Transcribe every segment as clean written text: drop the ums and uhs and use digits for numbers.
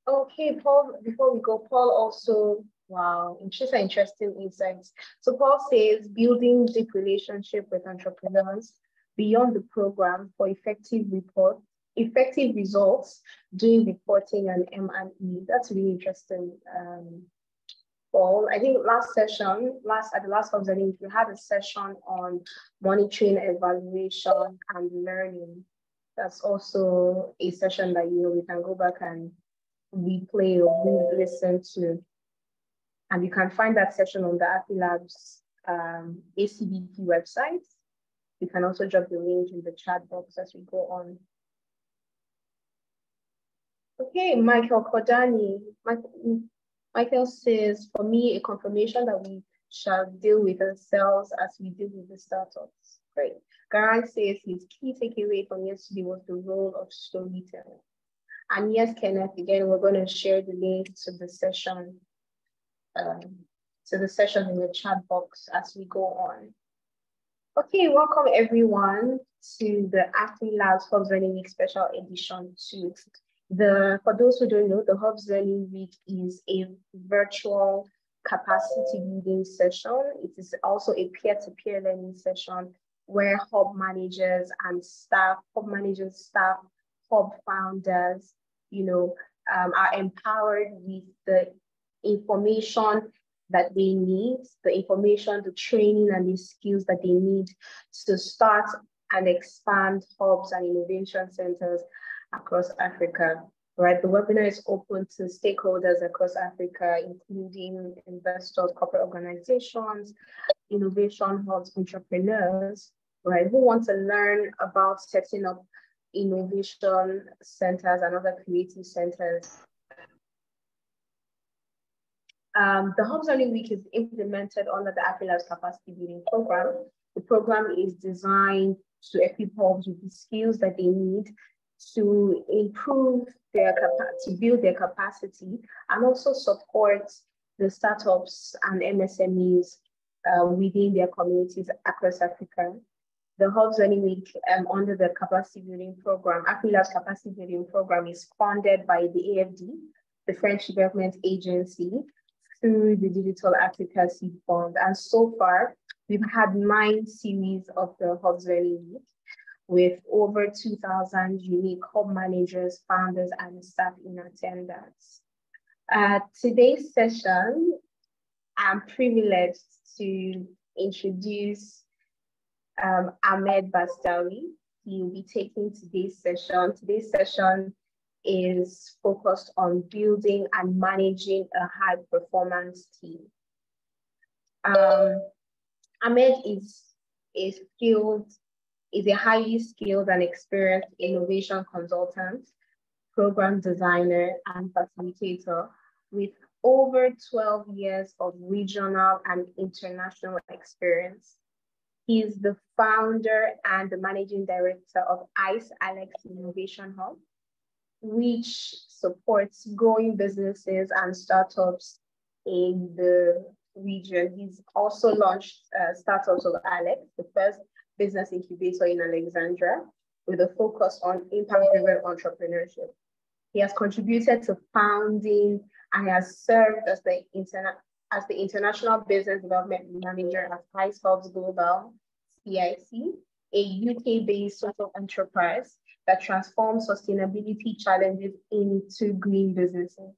Okay, Paul, before we go, Paul also, wow, interesting insights. So Paul says building deep relationship with entrepreneurs beyond the program for effective results, doing reporting and M&E. That's really interesting. Paul, I think at the last Hubs Learning, we had a session on monitoring, evaluation, and learning. That's also a session that we can go back and replay or re-listen to. And you can find that session on the AfriLabs ACBP website. You can also drop the link in the chat box as we go on. Okay, Michael Kodani. Michael says, for me, a confirmation that we shall deal with ourselves as we deal with the startups. Great. Garang says his key takeaway from yesterday was the role of storytelling. And yes, Kenneth, again, we're going to share the link to the session in the chat box as we go on. Okay, welcome everyone to the AfriLabs Hubs Learning Week Special Edition 2. For those who don't know, the Hubs Learning Week is a virtual capacity building session. It is also a peer-to-peer learning session where hub managers, staff, hub founders, are empowered with the information that they need, the training and the skills that they need to start and expand hubs and innovation centers across Africa. Right, the webinar is open to stakeholders across Africa, including investors, corporate organizations, innovation hubs, entrepreneurs, right, who want to learn about setting up innovation centers and other creative centers. The Hubs Learning Week is implemented under the AfriLabs Capacity Building Program. The program is designed to equip hubs with the skills that they need to improve to build their capacity, and also support the startups and MSMEs within their communities across Africa. The Hubs Learning Week under the Capacity Building Program, AfriLabs Capacity Building Program, is funded by the AFD, the French Development Agency, through the Digital Africa Seed Fund. And so far, we've had 9 series of the Hubs Learning Week with over 2,000 unique hub managers, founders, and staff in attendance. Today's session, I'm privileged to introduce Ahmed Bastawy. He will be taking today's session. Today's session is focused on building and managing a high-performance team. Ahmed is a highly skilled and experienced innovation consultant, program designer, and facilitator with over 12 years of regional and international experience. He is the founder and the managing director of ICE Alex Innovation Hub, which supports growing businesses and startups in the region. He's also launched Startups of Alex, the first business incubator in Alexandria, with a focus on impact-driven entrepreneurship. He has contributed to founding and has served as the International Business Development Manager at ICE Hubs Global, CIC, a UK-based social enterprise that transforms sustainability challenges into green businesses.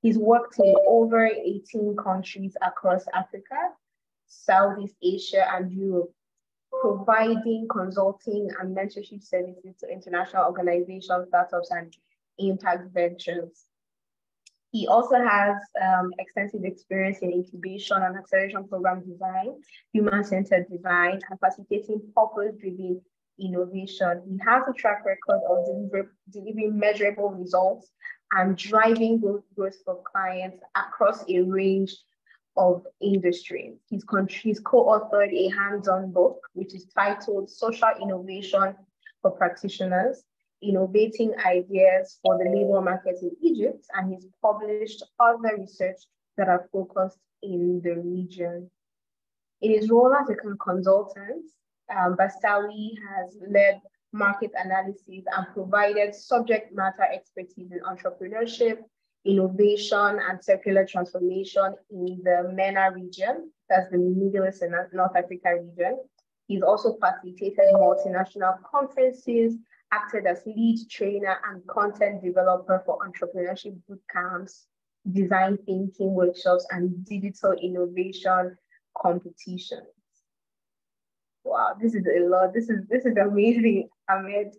He's worked in over 18 countries across Africa, Southeast Asia, and Europe, providing consulting and mentorship services to international organizations, startups, and impact ventures. He also has extensive experience in incubation and acceleration program design, human-centered design, and facilitating purpose-driven innovation. He has a track record of delivering measurable results and driving growth for clients across a range of industries. He's co-authored a hands-on book, which is titled Social Innovation for Practitioners, Innovating Ideas for the Labor Market in Egypt, and he's published other research that are focused in the region. In his role as a consultant, Bastawy has led market analysis and provided subject matter expertise in entrepreneurship, innovation and circular transformation in the MENA region, that's the Middle East and North Africa region. He's also facilitated multinational conferences, acted as lead trainer and content developer for entrepreneurship boot camps, design thinking workshops, and digital innovation competitions. Wow, this is a lot. This is amazing, Ahmed.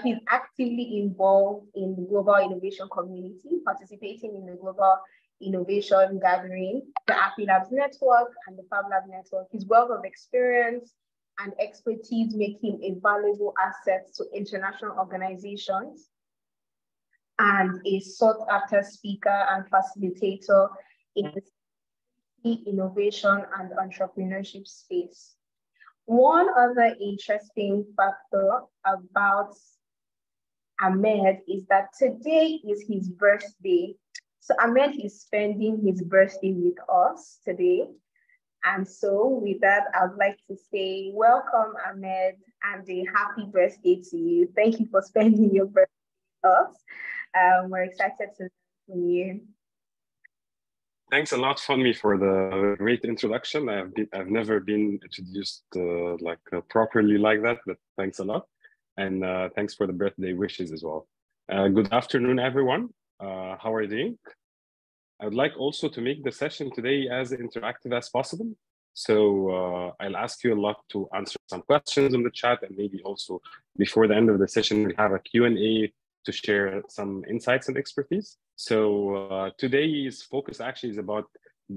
He's actively involved in the global innovation community, participating in the global innovation gathering, the AfriLabs network, and the FabLab network. His wealth of experience and expertise make him a valuable asset to international organizations and a sought-after speaker and facilitator in the innovation and entrepreneurship space. One other interesting factor about Ahmed is that today is his birthday. So Ahmed is spending his birthday with us today. And so with that, I'd like to say, welcome, Ahmed, and a happy birthday to you. Thank you for spending your birthday with us. We're excited to meet you. Thanks a lot, Funmi, for the great introduction. I've never been introduced properly like that, but thanks a lot. And thanks for the birthday wishes as well. Good afternoon, everyone. How are you doing? I would like also to make the session today as interactive as possible. So I'll ask you a lot to answer some questions in the chat, and maybe also before the end of the session, we have a Q&A to share some insights and expertise. So today's focus actually is about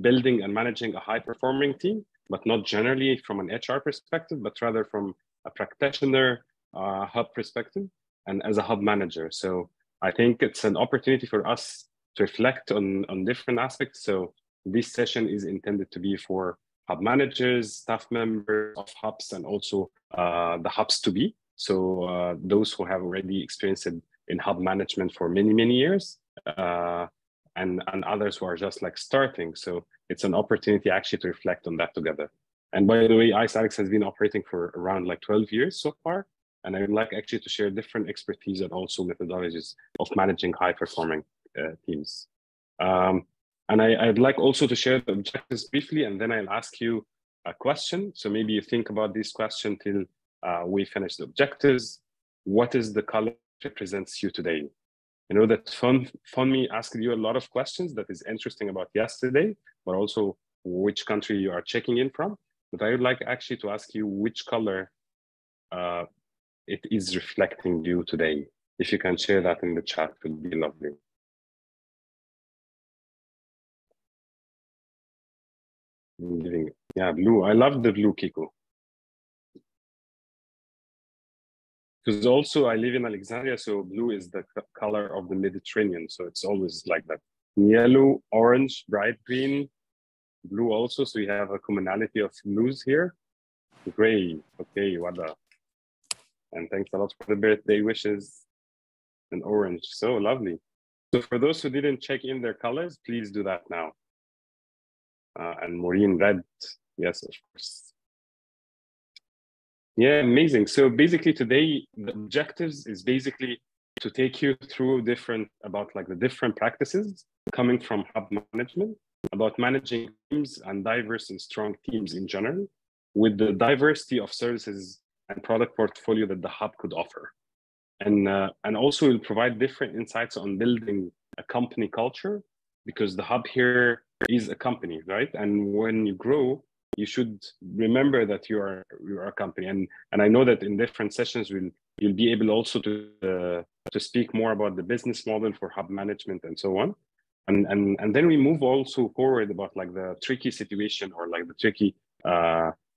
building and managing a high-performing team, but not generally from an HR perspective, but rather from a practitioner hub perspective and as a hub manager. So I think it's an opportunity for us to reflect on different aspects. So this session is intended to be for hub managers, staff members of hubs, and also the hubs to be. So those who have already experienced it in hub management for many, many years, and others who are just like starting. So it's an opportunity actually to reflect on that together. And by the way, Alex has been operating for around like 12 years so far. And I would like actually to share different expertise and also methodologies of managing high performing teams. And I'd like also to share the objectives briefly, and then I'll ask you a question. So maybe you think about this question till we finish the objectives. What is the color that represents you today? You know that Funmi asked you a lot of questions that is interesting about yesterday, but also which country you are checking in from. But I would like actually to ask you which color it is reflecting you today. If you can share that in the chat, it would be lovely. Yeah, blue. I love the blue, Kiko. Because also I live in Alexandria, so blue is the color of the Mediterranean. So it's always like that. Yellow, orange, bright green, blue also. So we have a commonality of blues here. Gray, okay, Wada. And thanks a lot for the birthday wishes. And orange, so lovely. So for those who didn't check in their colors, please do that now. And Maureen, red, yes, of course. Yeah, amazing. So basically today, the objectives is basically to take you through about like the different practices coming from hub management, about managing teams and diverse and strong teams in general, with the diversity of services and product portfolio that the hub could offer. And also will provide different insights on building a company culture, because the hub here is a company, right? And when you grow, you should remember that you are a company. And I know that in different sessions, you'll be able also to speak more about the business model for hub management and so on. And then we move also forward about like the tricky situation or like the tricky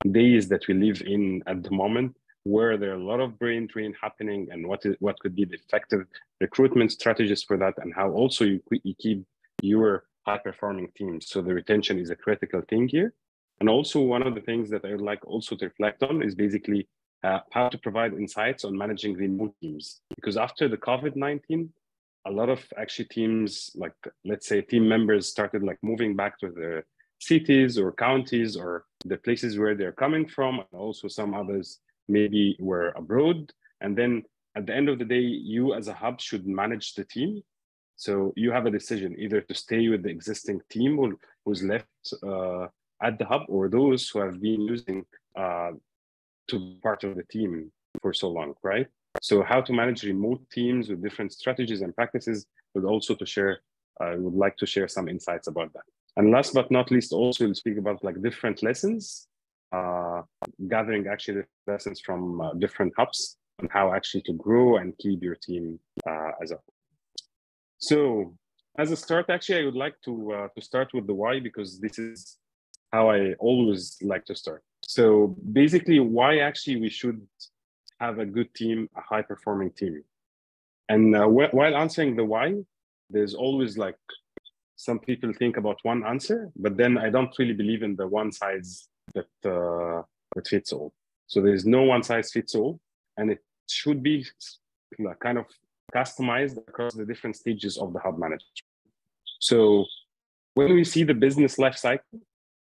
days that we live in at the moment, where there are a lot of brain drain happening, and what could be the effective recruitment strategies for that, and how also you keep your high-performing teams. So the retention is a critical thing here. And also one of the things that I would like also to reflect on is basically how to provide insights on managing remote teams. Because after the COVID-19, a lot of actually teams, like let's say team members started like moving back to their cities or counties or the places where they're coming from. And also some others maybe were abroad. And then at the end of the day, you as a hub should manage the team. So you have a decision either to stay with the existing team who's left at the hub, or those who have been using to be part of the team for so long, right? So how to manage remote teams with different strategies and practices, but also to share, I would like to share some insights about that. And last but not least, also we'll speak about like different lessons, gathering actually lessons from different hubs on how actually to grow and keep your team as a whole. So as a start, actually, I would like to start with the why, because this is how I always like to start. So basically, why actually we should have a good team, a high-performing team. And while answering the why, there's always like some people think about one answer, but then I don't really believe in the one size that fits all. So there's no one size fits all, and it should be kind of customized across the different stages of the hub management. So when we see the business life cycle,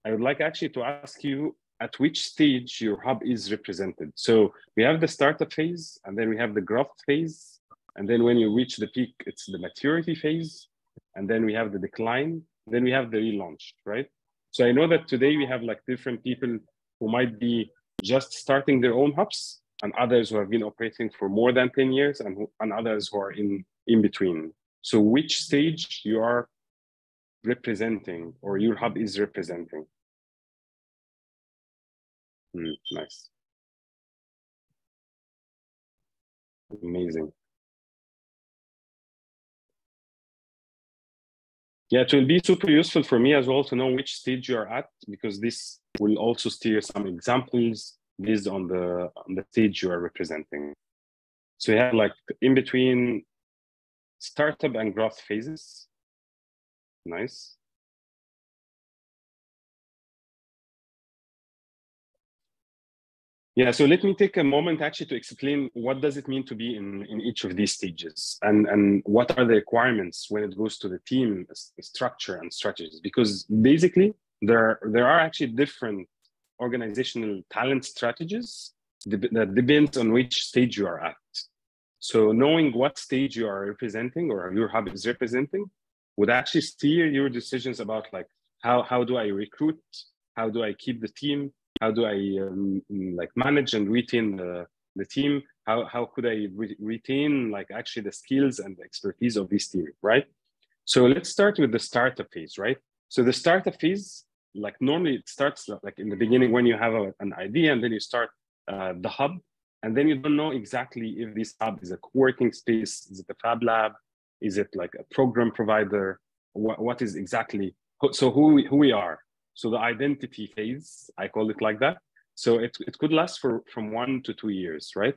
I would like actually to ask you at which stage your hub is represented. So we have the startup phase, and then we have the growth phase. And then when you reach the peak, it's the maturity phase. And then we have the decline. Then we have the relaunch, right? So I know that today we have like different people who might be just starting their own hubs, and others who have been operating for more than 10 years, and others who are in between. So which stage you are representing, or your hub is representing? Nice. Amazing. Yeah, it will be super useful for me as well to know which stage you are at, because this will also steer some examples based on the stage you are representing. So you have like in between startup and growth phases. Nice. Yeah, so let me take a moment actually to explain what does it mean to be in each of these stages, and what are the requirements when it goes to the team structure and strategies. Because basically there are actually different organizational talent strategies that depends on which stage you are at. So knowing what stage you are representing, or your hub is representing, would actually steer your decisions about like how do I recruit, how do I keep the team, how do I like manage and retain the team? How could I retain like actually the skills and the expertise of this team, right? So let's start with the startup phase, right? So the startup phase, like normally it starts like in the beginning when you have an idea, and then you start the hub, and then you don't know exactly if this hub is a co-working space, is it a fab lab, is it like a program provider, what is exactly, so who we are. So the identity phase, I call it like that. So it could last from 1 to 2 years, right?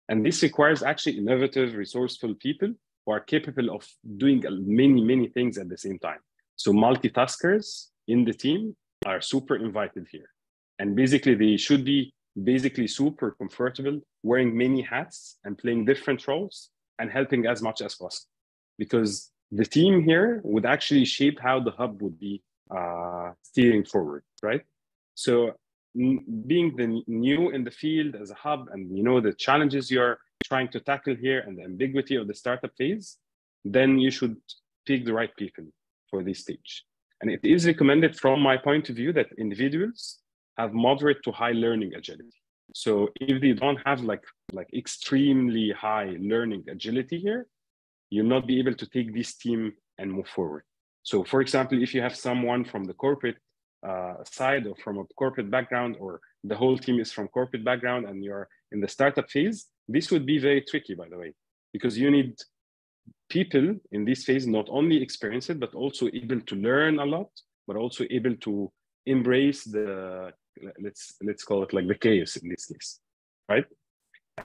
And this requires actually innovative, resourceful people who are capable of doing many things at the same time. So multitaskers in the team are super invited here. And basically they should be basically super comfortable wearing many hats and playing different roles and helping as much as possible. Because the team here would actually shape how the hub would be steering forward, right? So being the new in the field as a hub, and you know the challenges you're trying to tackle here and the ambiguity of the startup phase, then you should pick the right people for this stage. And it is recommended from my point of view that individuals have moderate to high learning agility. So if they don't have like extremely high learning agility here, you'll not be able to take this team and move forward. So for example, if you have someone from the corporate side or from a corporate background, or the whole team is from corporate background and you're in the startup phase, this would be very tricky, by the way, because you need people in this phase not only experience it, but also able to learn a lot, but also able to embrace the, let's call it like the chaos in this case, right?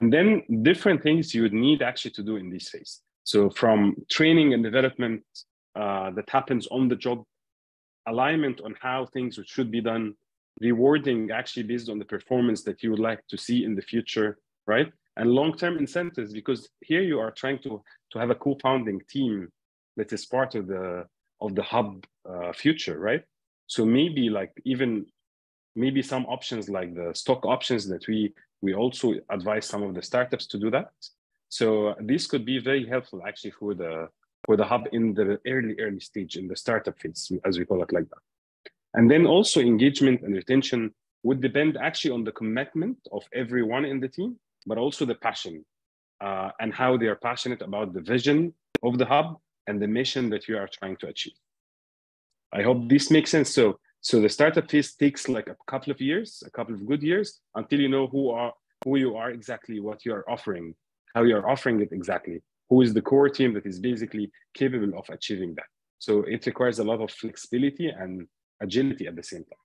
And then different things you would need actually to do in this phase. So from training and development that happens on the job, alignment on how things should be done, rewarding actually based on the performance that you would like to see in the future, right? And long-term incentives, because here you are trying to have a co-founding team that is part of the hub future, right? So maybe like even maybe some options like the stock options that we also advise some of the startups to do that. So this could be very helpful actually for the for the hub in the early stage, in the startup phase, as we call it like that. And then also engagement and retention would depend actually on the commitment of everyone in the team, but also the passion and how they are passionate about the vision of the hub and the mission that you are trying to achieve. I hope this makes sense. So the startup phase takes like a couple of years, a couple of good years, until you know who you are exactly, what you are offering, how you are offering it exactly, who is the core team that is basically capable of achieving that. So it requires a lot of flexibility and agility at the same time.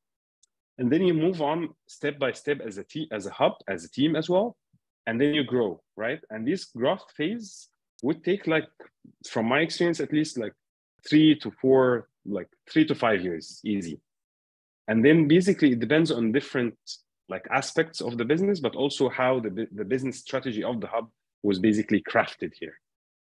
And then you move on step by step as a team, as a hub, as a team as well. And then you grow, right? And this growth phase would take, like, from my experience, at least like 3 to 5 years, easy. And then basically it depends on different like aspects of the business, but also how the business strategy of the hub was basically crafted here.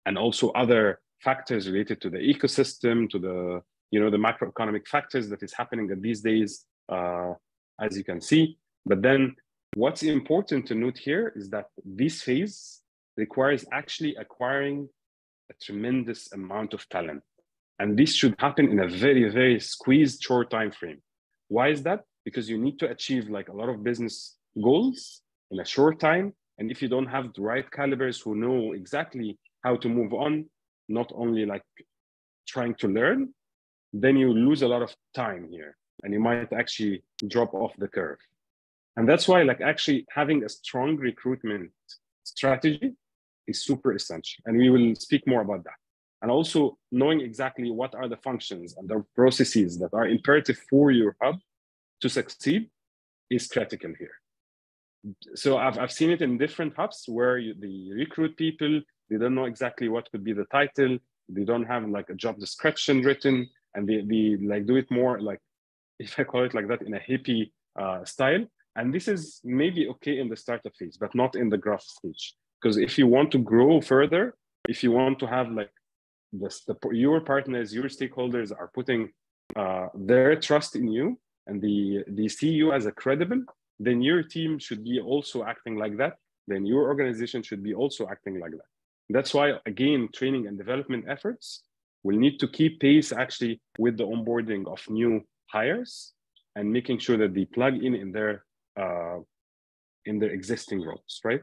And also other factors related to the ecosystem, to the, you know, the macroeconomic factors that is happening at these days, as you can see. But then what's important to note here is that this phase requires actually acquiring a tremendous amount of talent. And this should happen in a very, very squeezed short time frame. Why is that? Because you need to achieve like a lot of business goals in a short time. And if you don't have the right calibers who know exactly how to move on, not only like trying to learn, then you lose a lot of time here and you might actually drop off the curve. And that's why like actually having a strong recruitment strategy is super essential. And we will speak more about that. And also knowing exactly what are the functions and the processes that are imperative for your hub to succeed is critical here. So I've seen it in different hubs where they recruit people, they don't know exactly what could be the title, they don't have like a job description written, and they like do it more like, if I call it like that, in a hippie style. And this is maybe okay in the startup phase, but not in the growth stage. Because if you want to grow further, if you want to have like your partners, your stakeholders are putting their trust in you and they see you as a credible, then your team should be also acting like that. Then your organization should be also acting like that. That's why, again, training and development efforts will need to keep pace actually with the onboarding of new hires and making sure that they plug in their existing roles, right?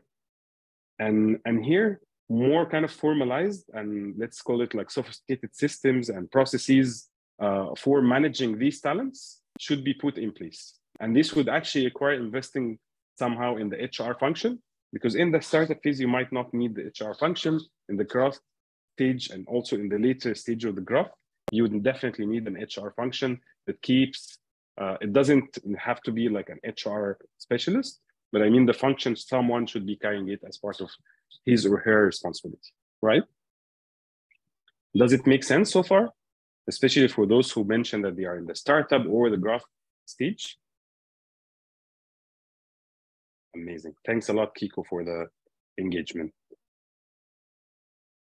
And here, more kind of formalized and let's call it like sophisticated systems and processes for managing these talents should be put in place. And this would actually require investing somehow in the HR function, because in the startup phase, you might not need the HR function. In the growth stage and also in the later stage of the growth, you would definitely need an HR function that keeps, it doesn't have to be like an HR specialist, but I mean the function, someone should be carrying it as part of his or her responsibility, right? Does it make sense so far? Especially for those who mentioned that they are in the startup or the growth stage. Amazing. Thanks a lot, Kiko, for the engagement.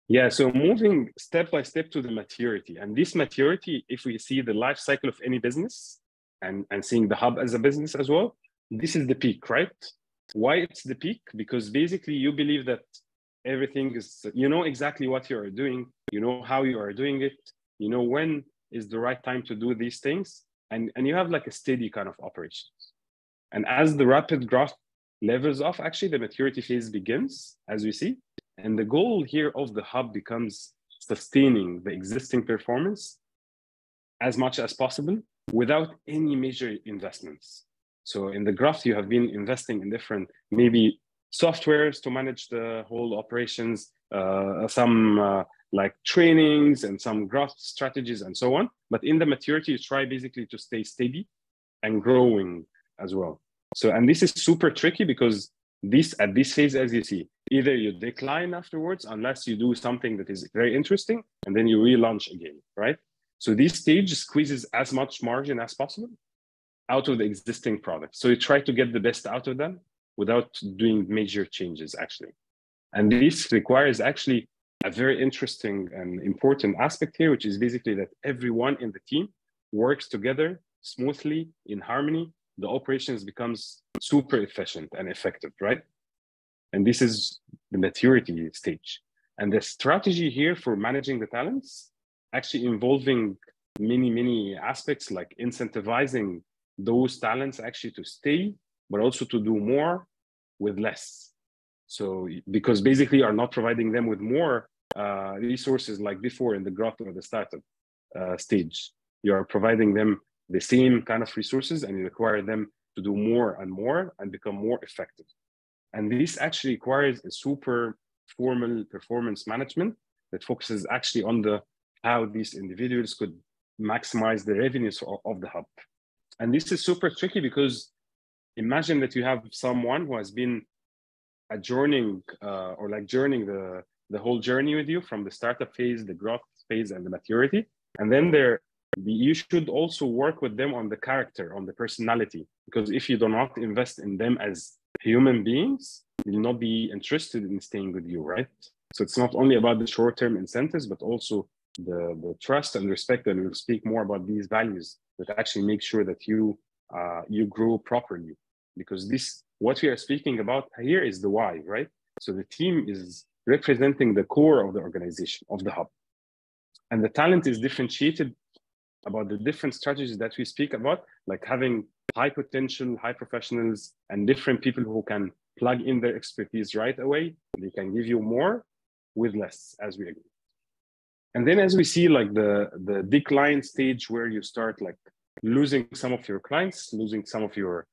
Yeah, so moving step by step to the maturity. And this maturity, if we see the life cycle of any business and seeing the hub as a business as well, this is the peak, right? Why it's the peak? Because basically you believe that everything is, you know exactly what you are doing, you know how you are doing it, you know when is the right time to do these things, and you have like a steady kind of operations. And as the rapid growth levels off, actually the maturity phase begins, as we see. And the goal here of the hub becomes sustaining the existing performance as much as possible without any major investments. So in the graph, you have been investing in different, maybe softwares to manage the whole operations, some like trainings and some growth strategies and so on. But in the maturity, you try basically to stay steady and growing as well. So, and this is super tricky because at this phase, as you see, either you decline afterwards unless you do something that is very interesting and then you relaunch again, right? So this stage squeezes as much margin as possible out of the existing product. So you try to get the best out of them without doing major changes, actually. And this requires actually a very interesting and important aspect here, which is basically that everyone in the team works together smoothly in harmony. The operations becomes super efficient and effective, right? And this is the maturity stage. And the strategy here for managing the talents actually involving many aspects, like incentivizing those talents actually to stay, but also to do more with less. So because basically you are not providing them with more resources like before in the growth or the startup stage. You are providing them the same kind of resources, and you require them to do more and more and become more effective. And this actually requires a super formal performance management that focuses actually on how these individuals could maximize the revenues of the hub. And this is super tricky because imagine that you have someone who has been journeying the whole journey with you from the startup phase, the growth phase, and the maturity. And then you should also work with them on the character, on the personality, because if you do not invest in them as human beings, they will not be interested in staying with you, right? So it's not only about the short-term incentives, but also the trust and respect, and we'll speak more about these values that actually make sure that you grow properly. Because what we are speaking about here is the why, right? So the team is representing the core of the organization, of the hub. And the talent is differentiated about the different strategies that we speak about, like having high potential, high professionals, and different people who can plug in their expertise right away. They can give you more with less, as we agree. And then as we see like the decline stage where you start like losing some of your clients, losing some of your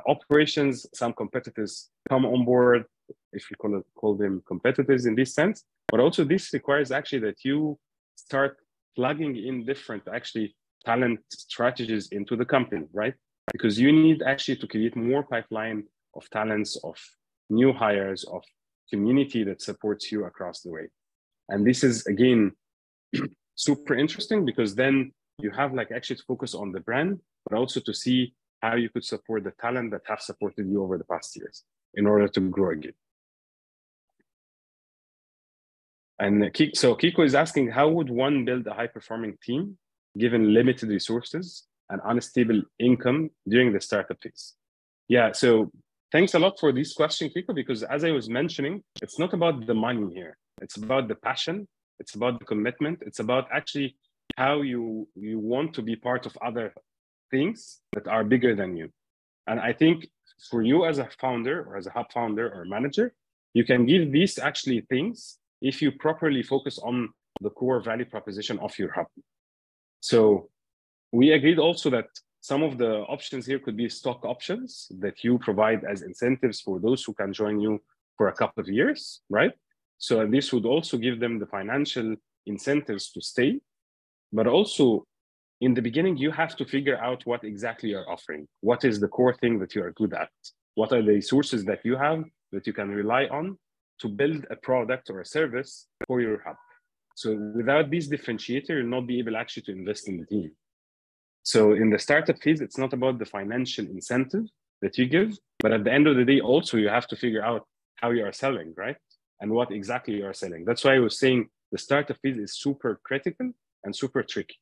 operations, some competitors come on board, if you call them competitors in this sense. But also this requires actually that you start plugging in different actually talent strategies into the company, right? Because you need actually to create more pipeline of talents, of new hires, of community that supports you across the way. And this is, again, super interesting because then you have like actually to focus on the brand, but also to see how you could support the talent that have supported you over the past years in order to grow again. And so Kiko is asking, how would one build a high-performing team given limited resources and unstable income during the startup phase? Yeah, so thanks a lot for this question, Kiko, because as I was mentioning, it's not about the money here. It's about the passion. It's about the commitment. It's about actually how you want to be part of other things that are bigger than you. And I think for you as a founder or as a hub founder or manager, you can give these actually things if you properly focus on the core value proposition of your hub. So we agreed also that some of the options here could be stock options that you provide as incentives for those who can join you for a couple of years, right? So this would also give them the financial incentives to stay. But also in the beginning, you have to figure out what exactly you're offering. What is the core thing that you are good at? What are the resources that you have that you can rely on to build a product or a service for your hub? So without this differentiator, you'll not be able actually to invest in the team. So in the startup phase, it's not about the financial incentive that you give, but at the end of the day, also you have to figure out how you are selling, right? And what exactly you are selling. That's why I was saying the startup phase is super critical and super tricky.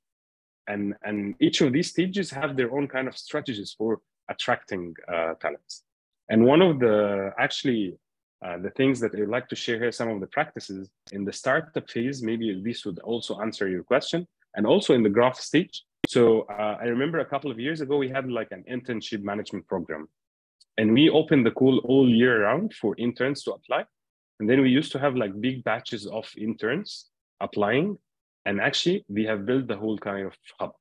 And each of these stages have their own kind of strategies for attracting talents. And one of the things that I'd like to share here, some of the practices in the startup phase, maybe this would also answer your question, and also in the growth stage. So I remember a couple of years ago, we had like an internship management program, and we opened the call all year round for interns to apply. And then we used to have like big batches of interns applying. And actually, we have built the whole kind of hub.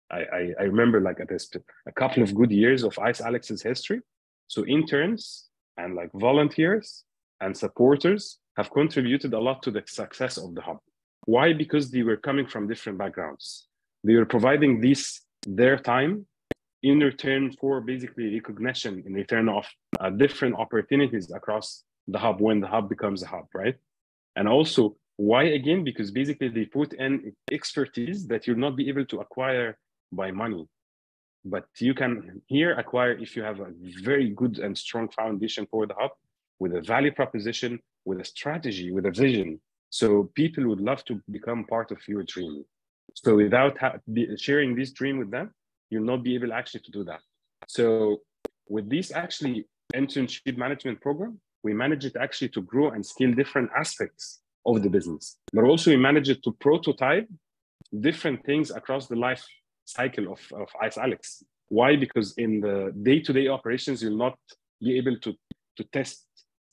I remember like a couple of good years of Ice Alex's history. So interns and like volunteers and supporters have contributed a lot to the success of the hub. Why? Because they were coming from different backgrounds. They were providing their time in return for basically recognition, in return of different opportunities across the hub when the hub becomes a hub, right? And also, why again? Because basically they put in expertise that you'll not be able to acquire by money. But you can here acquire if you have a very good and strong foundation for the hub with a value proposition, with a strategy, with a vision. So people would love to become part of your dream. So without sharing this dream with them, you'll not be able actually to do that. So with this actually internship management program, we managed it actually to grow and scale different aspects of the business. But also we managed to prototype different things across the life cycle of Ice Alex. Why? Because in the day-to-day operations, you'll not be able to test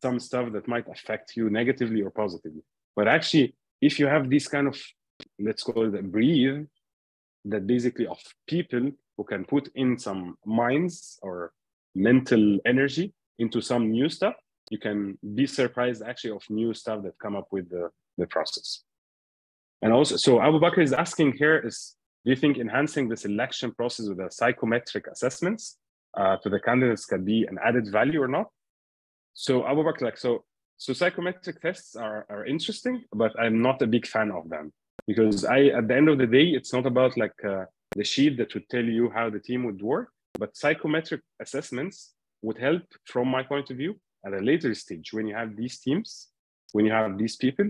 some stuff that might affect you negatively or positively. But actually, if you have this kind of, let's call it a breathe, that basically of people who can put in some minds or mental energy into some new stuff, you can be surprised actually of new stuff that come up with the process. And also, so Abu Bakr is asking here is, do you think enhancing the selection process with the psychometric assessments to the candidates can be an added value or not? So Abu Bakr, like, so psychometric tests are interesting, but I'm not a big fan of them because at the end of the day, it's not about like the sheet that would tell you how the team would work, but psychometric assessments would help from my point of view at a later stage when you have these teams, when you have these people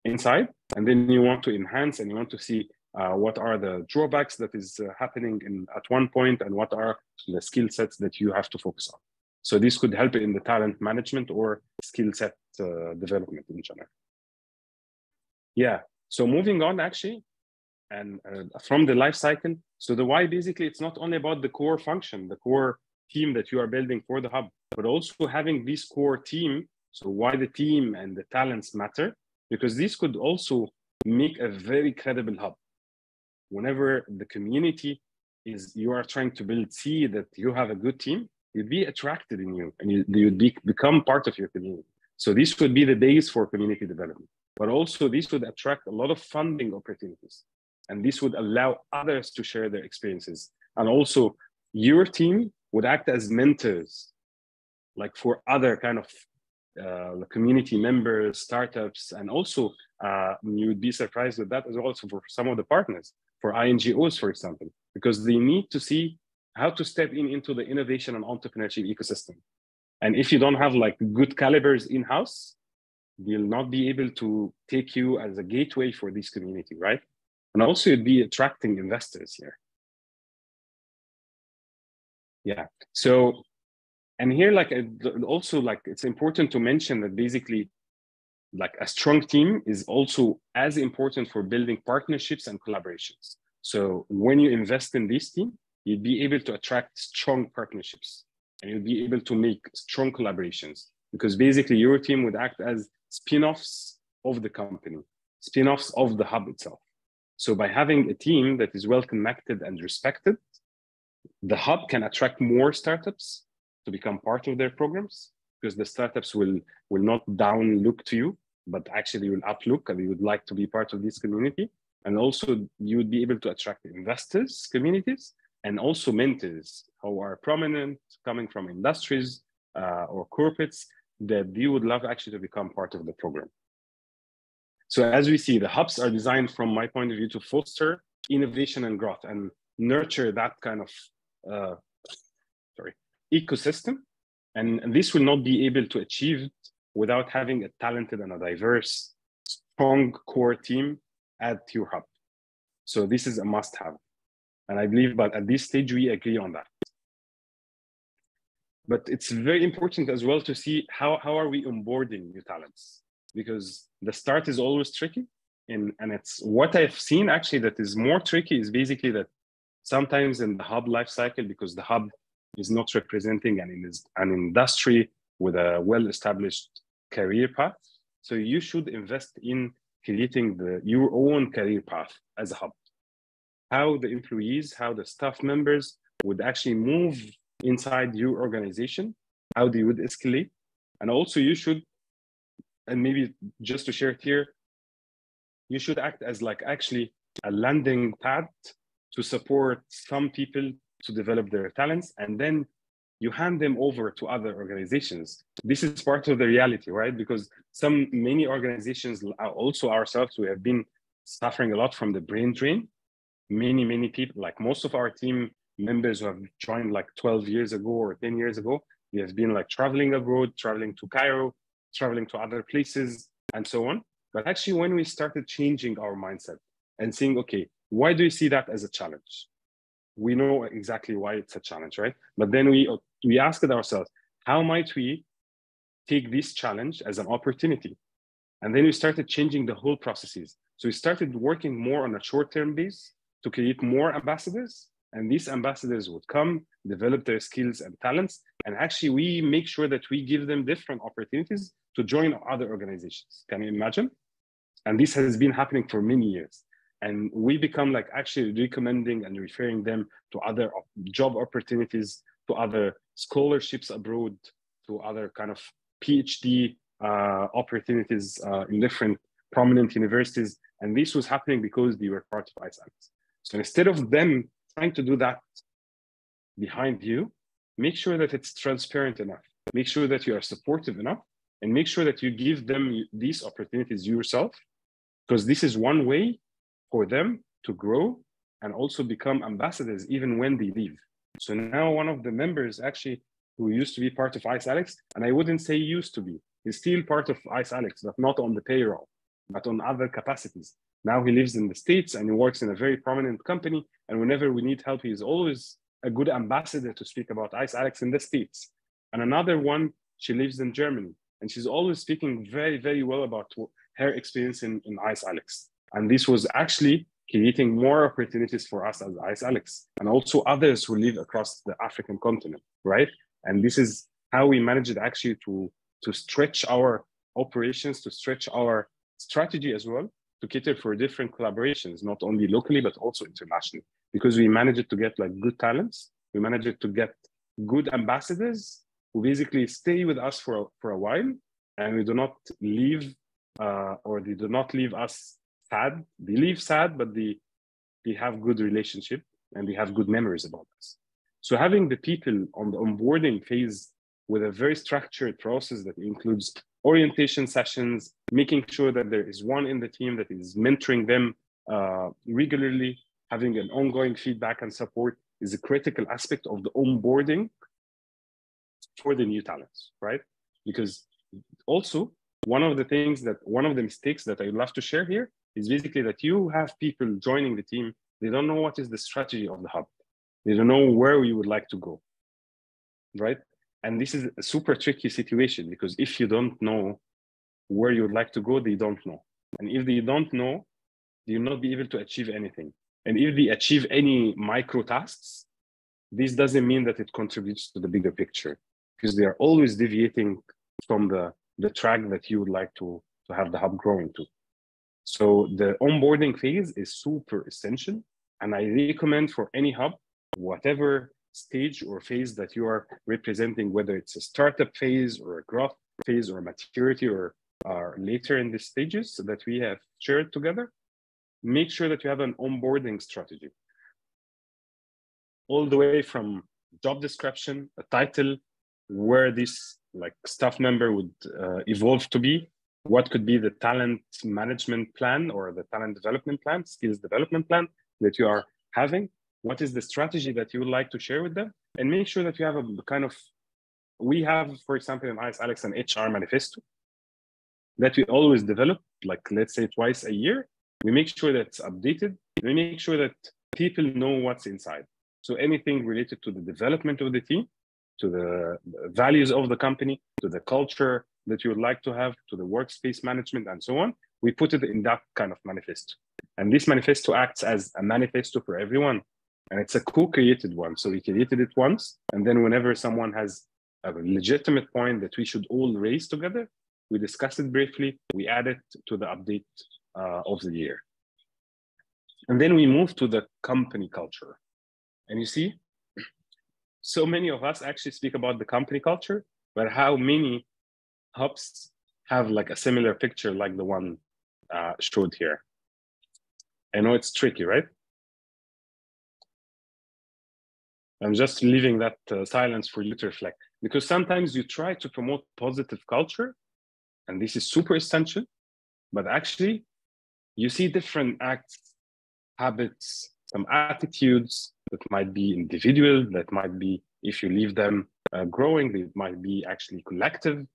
inside, and then you want to enhance and you want to see what are the drawbacks that is happening at one point and what are the skill sets that you have to focus on. So this could help in the talent management or skill set development in general. Yeah, so moving on actually, and from the life cycle, so the why basically it's not only about the core function, the core team that you are building for the hub, but also having this core team. So why the team and the talents matter, because this could also make a very credible hub. Whenever the community you are trying to build, see that you have a good team, you'd be attracted in you and you'd become part of your community. So this would be the base for community development, but also this would attract a lot of funding opportunities. And this would allow others to share their experiences. And also your team would act as mentors, like for other kind of community members, startups, and also you would be surprised with that as well. So for some of the partners, for INGOs, for example, because they need to see how to step into the innovation and entrepreneurship ecosystem. And if you don't have like good calibers in-house, they'll not be able to take you as a gateway for this community, right? And also you'd be attracting investors here. Yeah, so, and here, like, also, like, it's important to mention that basically, like, a strong team is also as important for building partnerships and collaborations. So when you invest in this team, you'd be able to attract strong partnerships and you'll be able to make strong collaborations because basically your team would act as spin-offs of the company, spin-offs of the hub itself. So by having a team that is well connected and respected, the hub can attract more startups to become part of their programs because the startups will not down look to you, but actually will up look and they would like to be part of this community. And also you would be able to attract investors, communities, and also mentors who are prominent coming from industries or corporates that you would love actually to become part of the program. So as we see, the hubs are designed from my point of view to foster innovation and growth and nurture that kind of ecosystem. And this will not be able to achieve without having a talented and a diverse, strong core team at your hub. So this is a must-have. And I believe, but at this stage, we agree on that. But it's very important as well to see how are we onboarding new talents, because the start is always tricky. And it's what I've seen actually that is more tricky is basically that sometimes in the hub lifecycle, because the hub is not representing an industry with a well-established career path. So you should invest in creating your own career path as a hub. How the employees, how the staff members would actually move inside your organization, how they would escalate. And also you should, and maybe just to share it here, you should act as like actually a landing pad to support some people to develop their talents, and then you hand them over to other organizations. This is part of the reality, right? Because many organizations, also ourselves, we have been suffering a lot from the brain drain. Many people, like most of our team members who have joined like 12 years ago or 10 years ago, we have been like traveling abroad, traveling to Cairo, traveling to other places, and so on. But actually, when we started changing our mindset and saying, okay, why do you see that as a challenge? We know exactly why it's a challenge, right? But then we asked ourselves, how might we take this challenge as an opportunity? And then we started changing the whole processes. So we started working more on a short-term base to create more ambassadors. And these ambassadors would come, develop their skills and talents. And actually, we make sure that we give them different opportunities to join other organizations. Can you imagine? And this has been happening for many years. And we become like actually recommending and referring them to other job opportunities, to other scholarships abroad, to other kind of PhD opportunities in different prominent universities. And this was happening because they were part of AfriLabs. So instead of them trying to do that behind you, make sure that it's transparent enough. Make sure that you are supportive enough, and make sure that you give them these opportunities yourself, because this is one way for them to grow and also become ambassadors even when they leave. So now one of the members actually who used to be part of AfriLabs, and I wouldn't say used to be, he's still part of AfriLabs, but not on the payroll, but on other capacities. Now he lives in the States and he works in a very prominent company. And whenever we need help, he is always a good ambassador to speak about AfriLabs in the States. And another one, she lives in Germany, and she's always speaking very, very well about her experience in AfriLabs. And this was actually creating more opportunities for us as AfriLabs and also others who live across the African continent, right? And this is how we managed actually to stretch our operations, to stretch our strategy as well, to cater for different collaborations, not only locally, but also internationally, because we managed to get like good talents. We managed to get good ambassadors who basically stay with us for a while, and we do not leave or they do not leave us sad. They leave sad, but they have good relationship and they have good memories about us. So having the people on the onboarding phase with a very structured process that includes orientation sessions, making sure that there is one in the team that is mentoring them regularly, having an ongoing feedback and support is a critical aspect of the onboarding for the new talents, right? Because also one of the mistakes that I would love to share here is basically that you have people joining the team, they don't know what is the strategy of the hub. They don't know where we would like to go, right? And this is a super tricky situation, because if you don't know where you would like to go, they don't know. And if they don't know, they will not be able to achieve anything. And if they achieve any micro tasks, this doesn't mean that it contributes to the bigger picture, because they are always deviating from the track that you would like to have the hub growing to. So the onboarding phase is super essential. And I recommend for any hub, whatever stage or phase that you are representing, whether it's a startup phase or a growth phase or maturity or later in the stages that we have shared together, make sure that you have an onboarding strategy. All the way from job description, a title, where this like staff member would evolve to be, what could be the talent management plan or the talent development plan, skills development plan that you are having, what is the strategy that you would like to share with them, and make sure that you have a kind of, we have, for example, in AfriLabs, an HR manifesto that we always develop, like let's say twice a year. We make sure that it's updated. We make sure that people know what's inside. So anything related to the development of the team, to the values of the company, to the culture that you would like to have, to the workspace management and so on, we put it in that kind of manifesto. And this manifesto acts as a manifesto for everyone. And it's a co-created one. So we created it once. And then whenever someone has a legitimate point that we should all raise together, we discuss it briefly, we add it to the update of the year. And then we move to the company culture. And you see, so many of us actually speak about the company culture, but how many hubs have like a similar picture like the one showed here? I know it's tricky, right? I'm just leaving that silence for you to reflect, because sometimes you try to promote positive culture, and this is super essential, but actually you see different acts, habits, some attitudes that might be individual, that might be, if you leave them growing, it might be actually collective.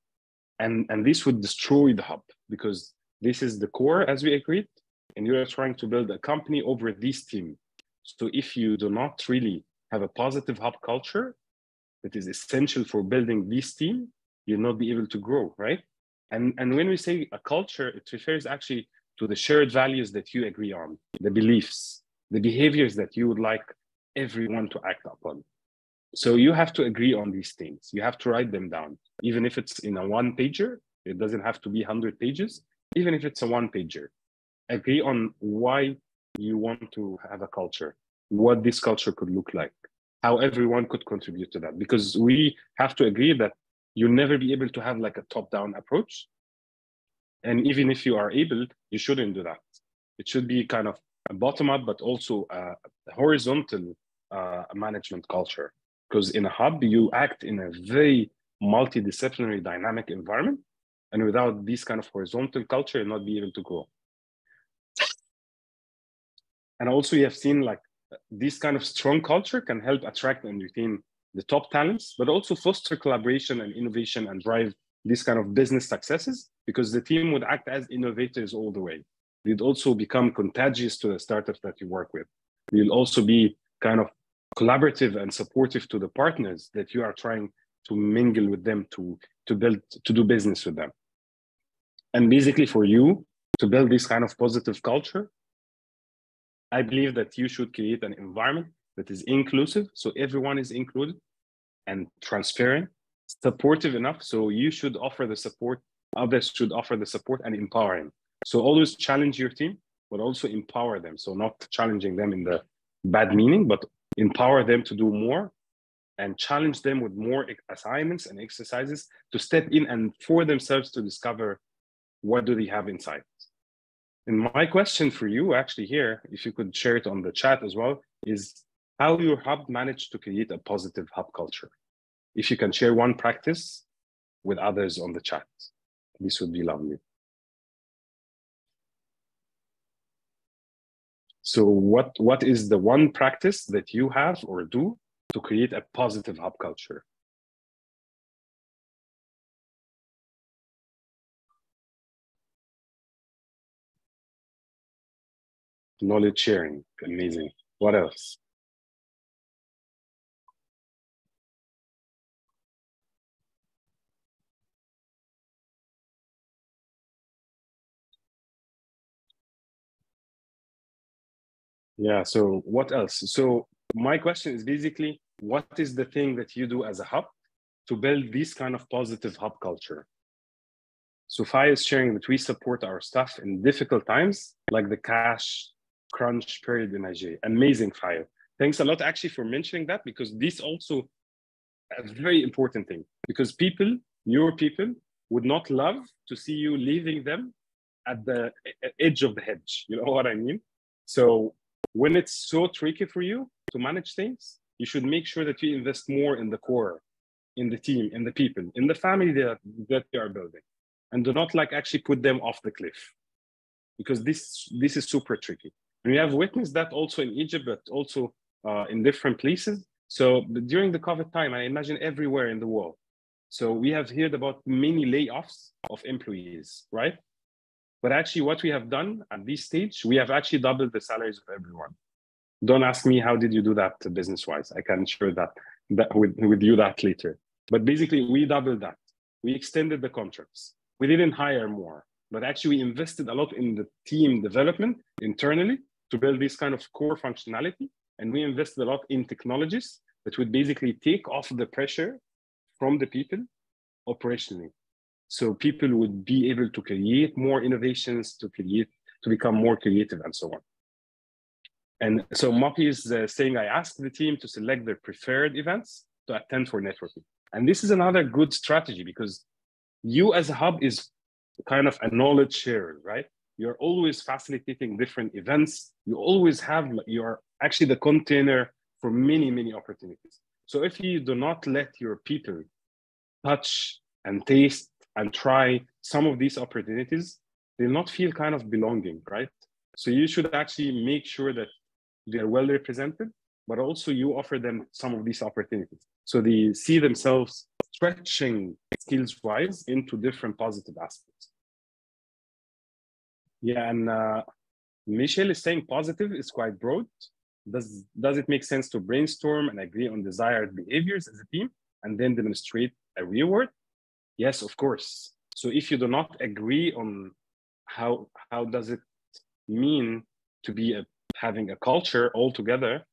And this would destroy the hub, because this is the core, as we agreed, and you are trying to build a company over this team. So if you do not really have a positive hub culture that is essential for building this team, you'll not be able to grow, right? And when we say a culture, it refers actually to the shared values that you agree on, the beliefs, the behaviors that you would like everyone to act upon. So you have to agree on these things. You have to write them down, even if it's in a one-pager. It doesn't have to be 100 pages. Even if it's a one-pager, agree on why you want to have a culture, what this culture could look like, how everyone could contribute to that. Because we have to agree that you'll never be able to have like a top-down approach. And even if you are able, you shouldn't do that. It should be kind of a bottom-up, but also a horizontal management culture. Because in a hub, you act in a very multidisciplinary dynamic environment. And without this kind of horizontal culture, you'll not be able to grow. And also you have seen like this kind of strong culture can help attract and retain the top talents, but also foster collaboration and innovation and drive these kind of business successes, because the team would act as innovators all the way. They'd also become contagious to the startups that you work with. You'll also be kind of collaborative and supportive to the partners that you are trying to mingle with them, to do business with them. And basically for you to build this kind of positive culture, I believe that you should create an environment that is inclusive, so everyone is included, and transparent, supportive enough, so you should offer the support, others should offer the support, and empowering. So always challenge your team, but also empower them. So not challenging them in the bad meaning, but empower them to do more and challenge them with more assignments and exercises to step in and for themselves to discover what do they have inside. And my question for you actually here, if you could share it on the chat as well, is how your hub managed to create a positive hub culture. If you can share one practice with others on the chat, this would be lovely. So what is the one practice that you have or do to create a positive hub culture? Knowledge sharing, amazing. What else? Yeah, so what else? So my question is basically, what is the thing that you do as a hub to build this kind of positive hub culture? So Faya is sharing that we support our staff in difficult times, like the cash crunch period in Nigeria. Amazing, Faya. Thanks a lot actually for mentioning that, because this also a very important thing, because people, your people, would not love to see you leaving them at the edge of the hedge. You know what I mean? So when it's so tricky for you to manage things, you should make sure that you invest more in the core, in the team, in the people, in the family that you are building, and do not like actually put them off the cliff, because this is super tricky. And we have witnessed that also in Egypt, but also in different places. So during the COVID time, I imagine everywhere in the world. So we have heard about many layoffs of employees, right? But actually what we have done at this stage, we have actually doubled the salaries of everyone. Don't ask me how did you do that business-wise. I can share that with you that later. But basically we doubled that. We extended the contracts. We didn't hire more, but actually we invested a lot in the team development internally to build this kind of core functionality. And we invested a lot in technologies that would basically take off the pressure from the people operationally. So people would be able to create more innovations, to become more creative and so on. And so Moppy is saying, I asked the team to select their preferred events to attend for networking. And this is another good strategy, because you as a hub is kind of a knowledge sharer, right? You're always facilitating different events. You always have, you're actually the container for many, many opportunities. So if you do not let your people touch and taste and try some of these opportunities, they'll not feel kind of belonging, right? So you should actually make sure that they're well represented, but also you offer them some of these opportunities. So they see themselves stretching skills-wise into different positive aspects. Yeah, and Michelle is saying positive is quite broad. Does it make sense to brainstorm and agree on desired behaviors as a team and then demonstrate a reward? Yes, of course. So if you do not agree on how does it mean to be having a culture all together,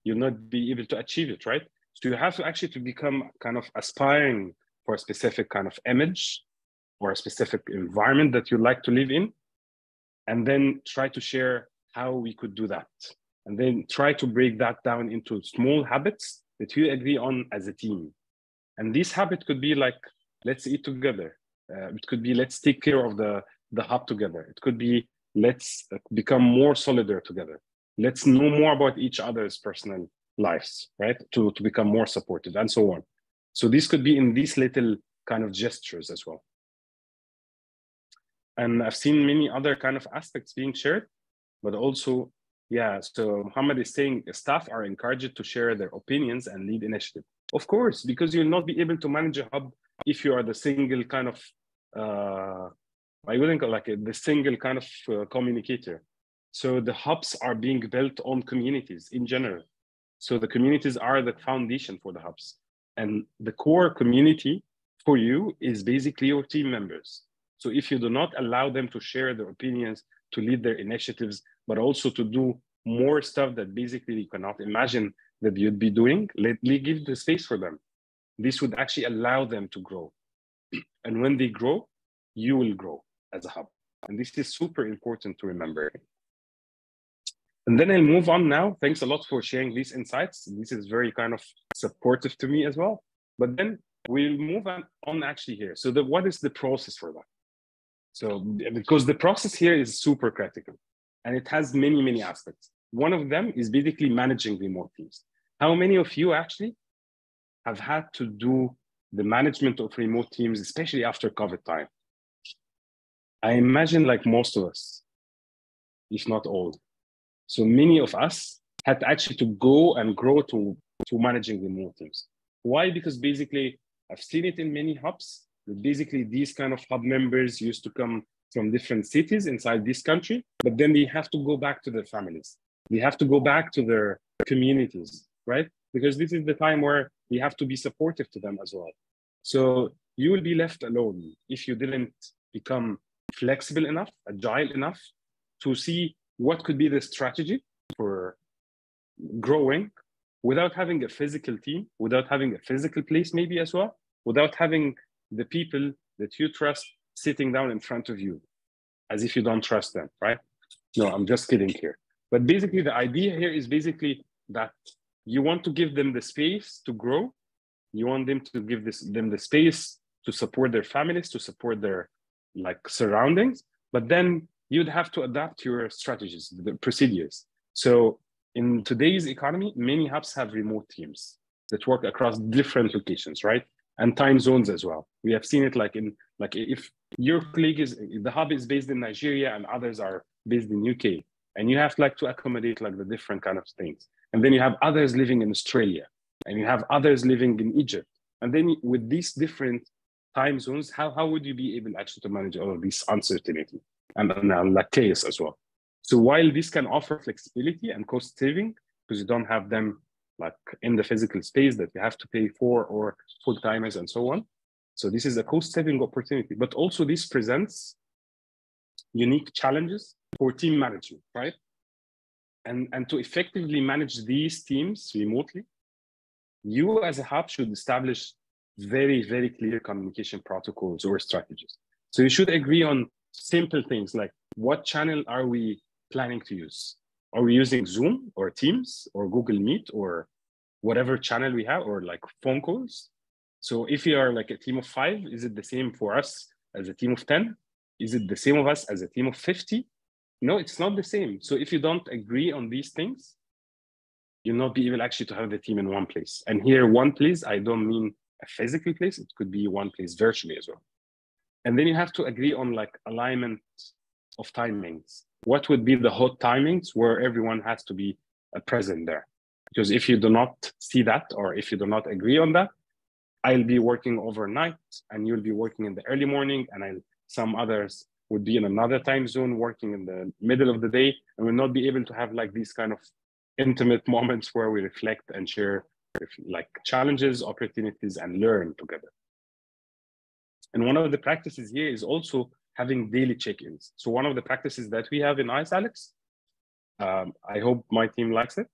you'll not be able to achieve it, right? So you have to actually to become kind of aspiring for a specific kind of image or a specific environment that you like to live in, and then try to share how we could do that. And then try to break that down into small habits that you agree on as a team. And this habit could be like, let's eat together. It could be, let's take care of the hub together. It could be, let's become more solidar together. Let's know more about each other's personal lives, right? To become more supportive and so on. So this could be in these little kind of gestures as well. And I've seen many other kind of aspects being shared, but also, yeah, so Mohammed is saying staff are encouraged to share their opinions and lead initiative. Of course, because you'll not be able to manage a hub if you are the single kind of, I wouldn't call like the single kind of communicator. So the hubs are being built on communities in general. So the communities are the foundation for the hubs. And the core community for you is basically your team members. So if you do not allow them to share their opinions, to lead their initiatives, but also to do more stuff that basically you cannot imagine that you'd be doing, give the space for them. This would actually allow them to grow. And when they grow, you will grow as a hub. And this is super important to remember. And then I'll move on now. Thanks a lot for sharing these insights. This is very kind of supportive to me as well. But then we'll move on actually here. So what is the process for that? So because the process here is super critical and it has many, many aspects. One of them is basically managing remote teams. How many of you actually have had to do the management of remote teams, especially after COVID time? I imagine like most of us, if not all. So many of us had actually to go and grow to managing remote teams. Why? Because basically I've seen it in many hubs. Basically, these kind of hub members used to come from different cities inside this country, but then they have to go back to their families. They have to go back to their communities, right? Because this is the time where we have to be supportive to them as well. So you will be left alone if you didn't become flexible enough, agile enough to see what could be the strategy for growing without having a physical team, without having a physical place maybe as well, without having the people that you trust sitting down in front of you as if you don't trust them, right? No, I'm just kidding here. But basically the idea here is basically that you want to give them the space to grow. You want them to give them the space to support their families, to support their like surroundings, but then you'd have to adapt your strategies, the procedures. So in today's economy, many hubs have remote teams that work across different locations, right? And time zones as well. We have seen it like if your colleague the hub is based in Nigeria and others are based in UK, and you have to accommodate like the different kind of things. And then you have others living in Australia, and you have others living in Egypt. And then with these different time zones, how would you be able actually to manage all of this uncertainty and like chaos as well? So while this can offer flexibility and cost saving, because you don't have them like in the physical space that you have to pay for or full timers and so on. So this is a cost saving opportunity, but also this presents unique challenges for team management, right? And to effectively manage these teams remotely, you as a hub should establish very, very clear communication protocols or strategies. So you should agree on simple things like what channel are we planning to use? Are we using Zoom or Teams or Google Meet or whatever channel we have, or like phone calls? So if you are like a team of 5, is it the same for us as a team of 10? Is it the same of us as a team of 50? No, it's not the same. So if you don't agree on these things, you'll not be able actually to have the team in one place. And here, one place, I don't mean a physical place. It could be one place virtually as well. And then you have to agree on like alignment of timings. What would be the hot timings where everyone has to be present there? Because if you do not see that, or if you do not agree on that, I'll be working overnight and you'll be working in the early morning, and some others would be in another time zone working in the middle of the day, and we'll not be able to have like these kind of intimate moments where we reflect and share like challenges, opportunities, and learn together. And one of the practices here is also having daily check-ins. So one of the practices that we have in ICE, Alex, I hope my team likes it,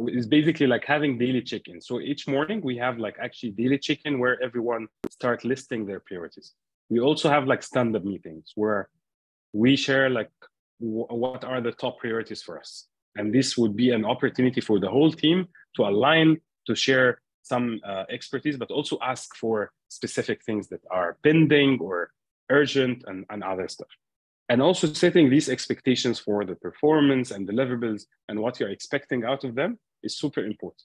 is basically like having daily check-in. So each morning we have like actually daily check-in where everyone start listing their priorities. We also have like stand-up meetings where we share like what are the top priorities for us. And this would be an opportunity for the whole team to align, to share some expertise, but also ask for specific things that are pending or urgent and other stuff. And also setting these expectations for the performance and deliverables and what you're expecting out of them is super important.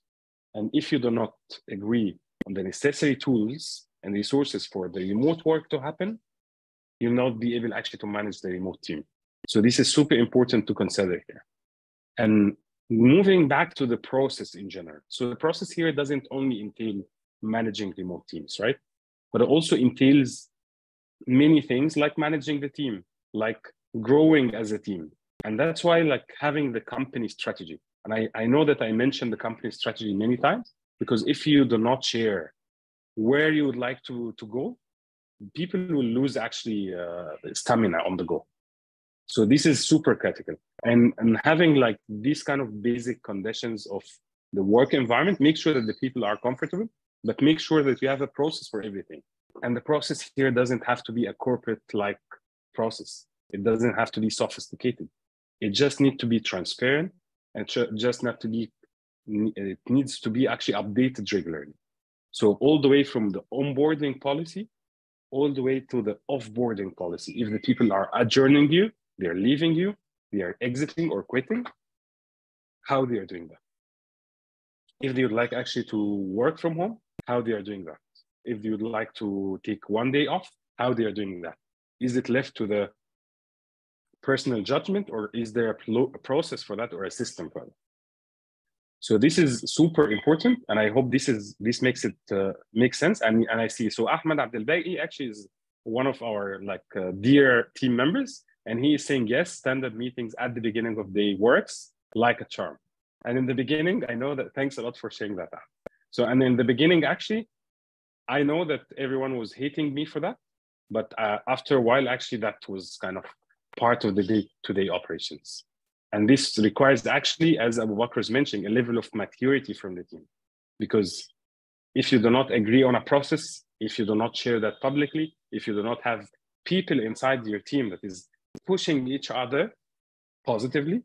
And if you do not agree on the necessary tools and resources for the remote work to happen, you'll not be able actually to manage the remote team. So this is super important to consider here. And moving back to the process in general. So the process here doesn't only entail managing remote teams, right? But it also entails many things like managing the team, like growing as a team. And that's why like having the company strategy. And I know that I mentioned the company strategy many times, because if you do not share where you would like to go, people will lose actually stamina on the go. So this is super critical. And having like these kind of basic conditions of the work environment, make sure that the people are comfortable, but make sure that you have a process for everything. And the process here doesn't have to be a corporate-like process. It doesn't have to be sophisticated. It just needs to be transparent, and it needs to be actually updated regularly. So all the way from the onboarding policy, all the way to the offboarding policy. If the people are adjourning you, they're leaving you, they are exiting or quitting, how they are doing that. If they would like actually to work from home, how they are doing that. If they would like to take one day off, how they are doing that. Is it left to the personal judgment, or is there a process for that or a system for that? So this is super important, and I hope this makes it make sense. And I see, so Ahmed Abdelbaghi actually is one of our dear team members, and he is saying, yes, standard meetings at the beginning of the day works like a charm. And in the beginning, I know that, thanks a lot for sharing that. So, and in the beginning, actually, I know that everyone was hating me for that, but after a while, actually, that was kind of part of the day-to-day operations. And this requires actually, as Abu Bakr was mentioning, a level of maturity from the team. Because if you do not agree on a process, if you do not share that publicly, if you do not have people inside your team that is pushing each other positively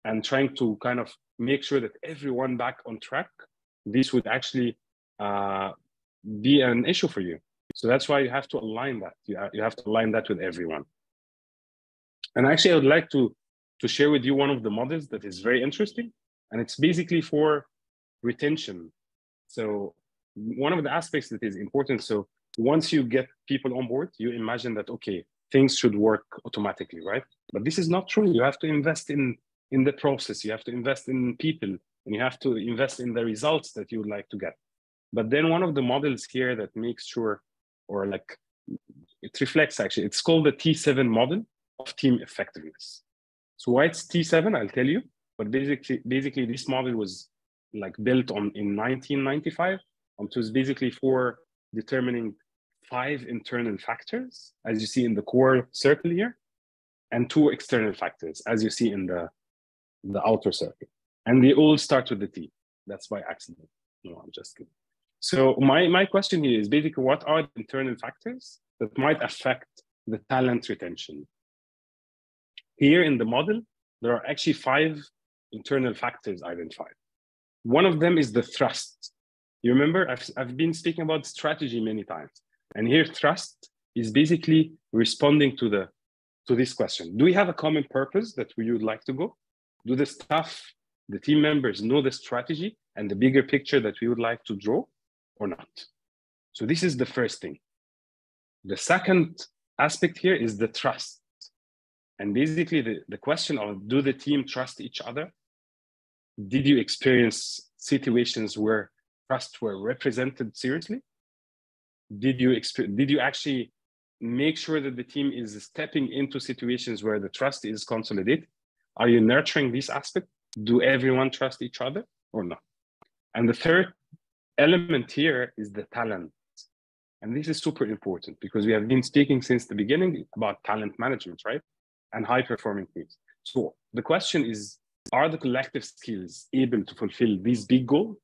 and trying to kind of make sure that everyone back on track, this would actually be an issue for you. So that's why you have to align that. You have to align that with everyone. And actually, I would like to share with you one of the models that is very interesting, and it's basically for retention. So one of the aspects that is important, so once you get people on board, you imagine that, okay, things should work automatically, right? But this is not true. You have to invest in the process, you have to invest in people, and you have to invest in the results that you would like to get. But then one of the models here that makes sure, or like it reflects actually, it's called the T7 model of team effectiveness. So why it's T7, I'll tell you. But basically this model was like built in 1995, and it was basically for determining 5 internal factors, as you see in the core circle here, and 2 external factors, as you see in the outer circle. And they all start with the T. That's by accident. No, I'm just kidding. So my question here is basically, what are the internal factors that might affect the talent retention? Here in the model, there are actually 5 internal factors identified. One of them is the thrust. You remember, I've been speaking about strategy many times. And here, thrust is basically responding to this question. Do we have a common purpose that we would like to go? Do the staff, the team members know the strategy and the bigger picture that we would like to draw or not? So this is the first thing. The second aspect here is the trust. And basically the question of, do the team trust each other? Did you experience situations where trust were represented seriously? Did you actually make sure that the team is stepping into situations where the trust is consolidated? Are you nurturing this aspect? Do everyone trust each other or not? And the third element here is the talent. And this is super important because we have been speaking since the beginning about talent management, right? And high-performing teams. So the question is, are the collective skills able to fulfill this big goal,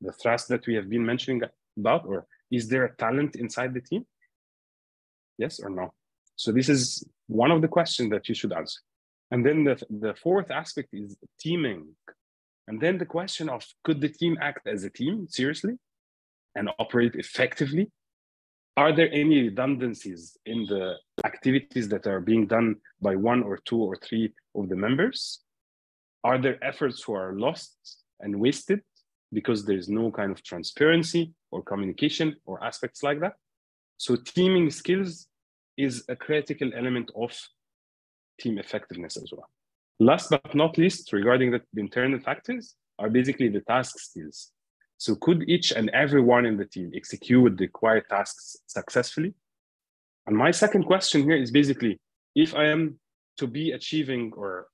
the thrust that we have been mentioning about, or is there a talent inside the team? Yes or no? So this is one of the questions that you should answer. And then the fourth aspect is teaming. And then the question of, could the team act as a team, seriously, and operate effectively? Are there any redundancies in the activities that are being done by one or two or three of the members? Are there efforts who are lost and wasted because there's no kind of transparency or communication or aspects like that? So teaming skills is a critical element of team effectiveness as well. Last but not least, regarding the internal factors, are basically the task skills. So could each and everyone in the team execute the required tasks successfully? And my second question here is basically, if I am to be achieving or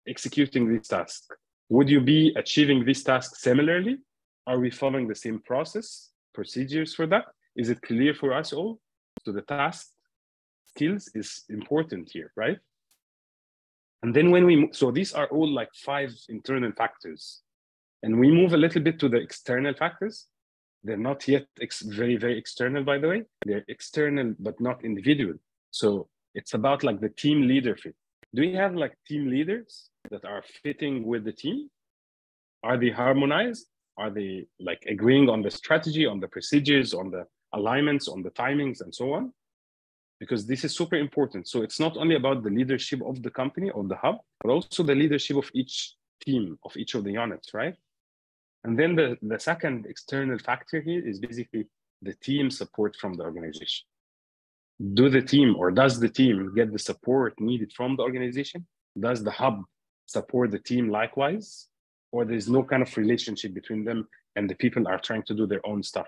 executing this task, would you be achieving this task similarly? Are we following the same process, procedures for that? Is it clear for us all? So the task skills is important here, right? And then when we, so these are all like 5 internal factors. And we move a little bit to the external factors. They're not yet very, very external, by the way. They're external, but not individual. So it's about like the team leadership. Do we have like team leaders that are fitting with the team? Are they harmonized? Are they like agreeing on the strategy, on the procedures, on the alignments, on the timings, and so on? Because this is super important. So it's not only about the leadership of the company or the hub, but also the leadership of each team, of each of the units, right? And then the second external factor here is basically the team support from the organization. Do the team, or does the team get the support needed from the organization? Does the hub support the team likewise? Or there's no kind of relationship between them and the people are trying to do their own stuff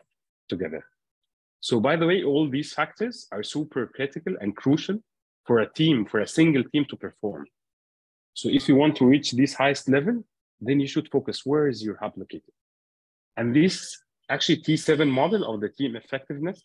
together? So by the way, all these factors are super critical and crucial for a team, for a single team to perform. So if you want to reach this highest level, then you should focus, where is your hub located? And this actually T7 model of the team effectiveness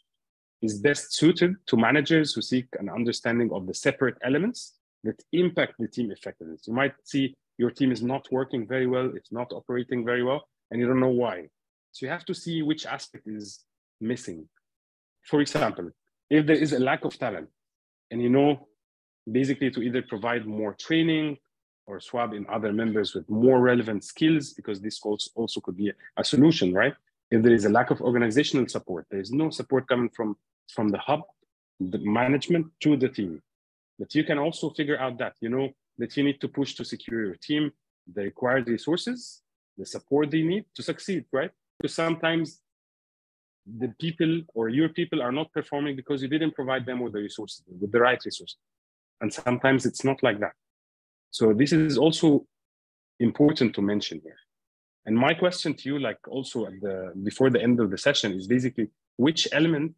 is best suited to managers who seek an understanding of the separate elements that impact the team effectiveness. You might see your team is not working very well, it's not operating very well, and you don't know why. So you have to see which aspect is missing. For example, if there is a lack of talent, and you know, basically to either provide more training or swap in other members with more relevant skills, because this also could be a solution, right? If there is a lack of organizational support, there is no support coming from the hub, the management to the team. But you can also figure out that, you know, that you need to push to secure your team, the required resources, the support they need to succeed, right? Because sometimes the people or your people are not performing because you didn't provide them with the resources, with the right resources. And sometimes it's not like that. So this is also important to mention here. And my question to you, like also before the end of the session, is basically which element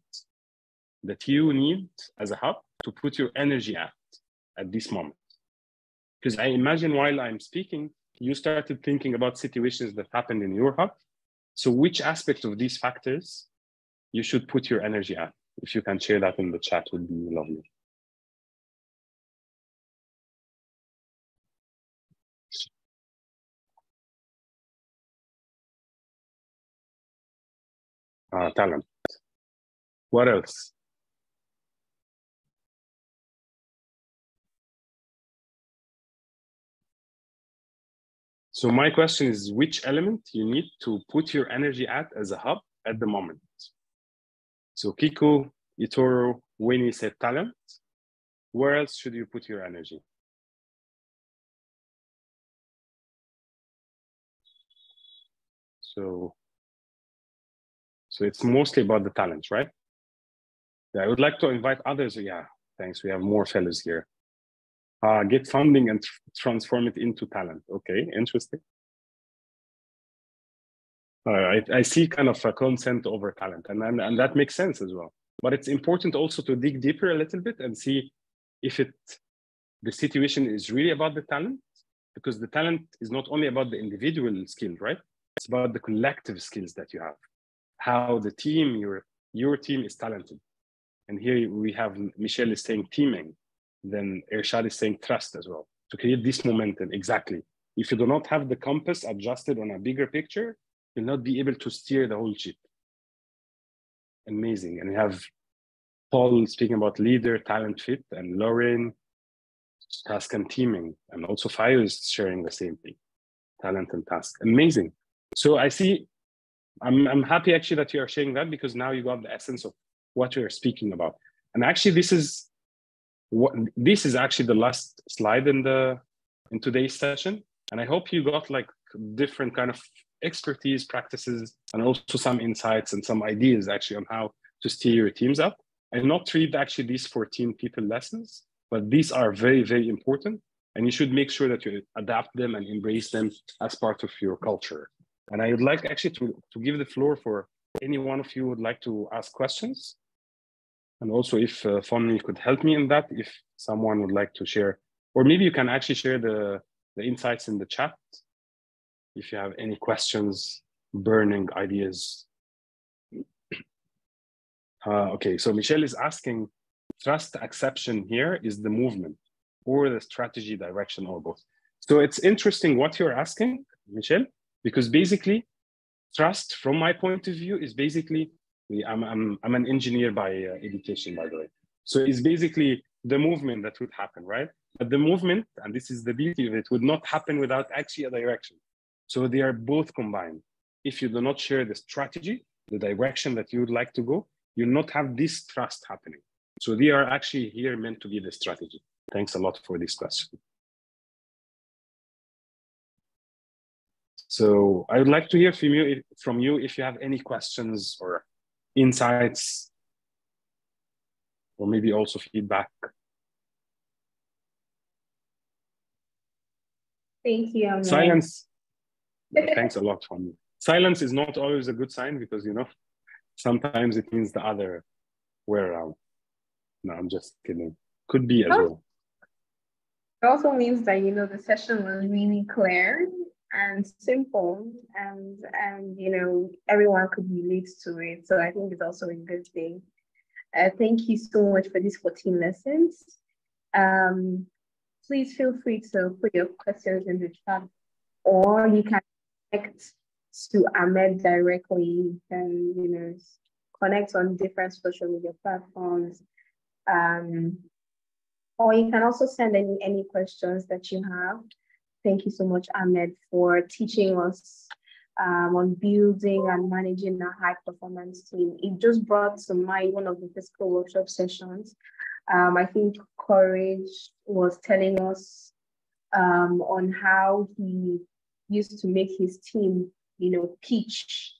that you need as a hub to put your energy at this moment? Because I imagine while I'm speaking, you started thinking about situations that happened in your hub. So which aspect of these factors you should put your energy at? If you can share that in the chat, would be lovely. Talent. What else? So my question is, which element you need to put your energy at as a hub at the moment? So Kiko, Itoro, Winnie said talent. Where else should you put your energy? So it's mostly about the talent, right? Yeah, I would like to invite others. Yeah, thanks. We have more fellows here. Get funding and transform it into talent. Okay, interesting. I see kind of a consent over talent, and that makes sense as well. But it's important also to dig deeper a little bit and see if the situation is really about the talent, because the talent is not only about the individual skill, right? It's about the collective skills that you have, how the team, your team is talented. And here we have Michelle is saying teaming, then Irshad is saying trust as well, to create this momentum. Exactly. If you do not have the compass adjusted on a bigger picture, you'll not be able to steer the whole ship. Amazing. And we have Paul speaking about leader, talent fit, and Lauren, task and teaming. And also Fayo is sharing the same thing, talent and task. Amazing. So I see, I'm happy actually that you are sharing that, because now you got the essence of what we are speaking about. And actually this is actually the last slide in today's session. And I hope you got like different kind of expertise, practices, and also some insights and some ideas actually on how to steer your teams up. And not read actually these 14 people lessons, but these are very, very important. And you should make sure that you adapt them and embrace them as part of your culture. And I would like actually to give the floor for any one of you who would like to ask questions. And also if Fonmi could help me in that, if someone would like to share, or maybe you can actually share the insights in the chat. If you have any questions, burning ideas. Okay, so Michelle is asking, trust acceptance here is the movement or the strategy, direction, or both. So it's interesting what you're asking, Michelle, because basically trust from my point of view is basically, I'm an engineer by education, by the way. So it's basically the movement that would happen, right? But the movement, and this is the beauty of it, would not happen without actually a direction. So they are both combined. If you do not share the strategy, the direction that you would like to go, you'll not have this trust happening. So they are actually here meant to be the strategy. Thanks a lot for this question. So I would like to hear from you if you have any questions or insights, or maybe also feedback. Thank you, Ahmed. Silence. Thanks a lot, Fonmi. Silence is not always a good sign, because, you know, sometimes it means the other way around. No, I'm just kidding. Could be as well. It also means that, you know, the session was really clear and simple, and you know, everyone could relate to it. So I think it's also a good thing. Thank you so much for these 14 lessons. Please feel free to put your questions in the chat, or you can connect to Ahmed directly. You can, you know, connect on different social media platforms. Or you can also send any questions that you have. Thank you so much, Ahmed, for teaching us on building and managing a high-performance team. It just brought to mind one of the physical workshop sessions. I think Courage was telling us on how he used to make his team, you know, pitch.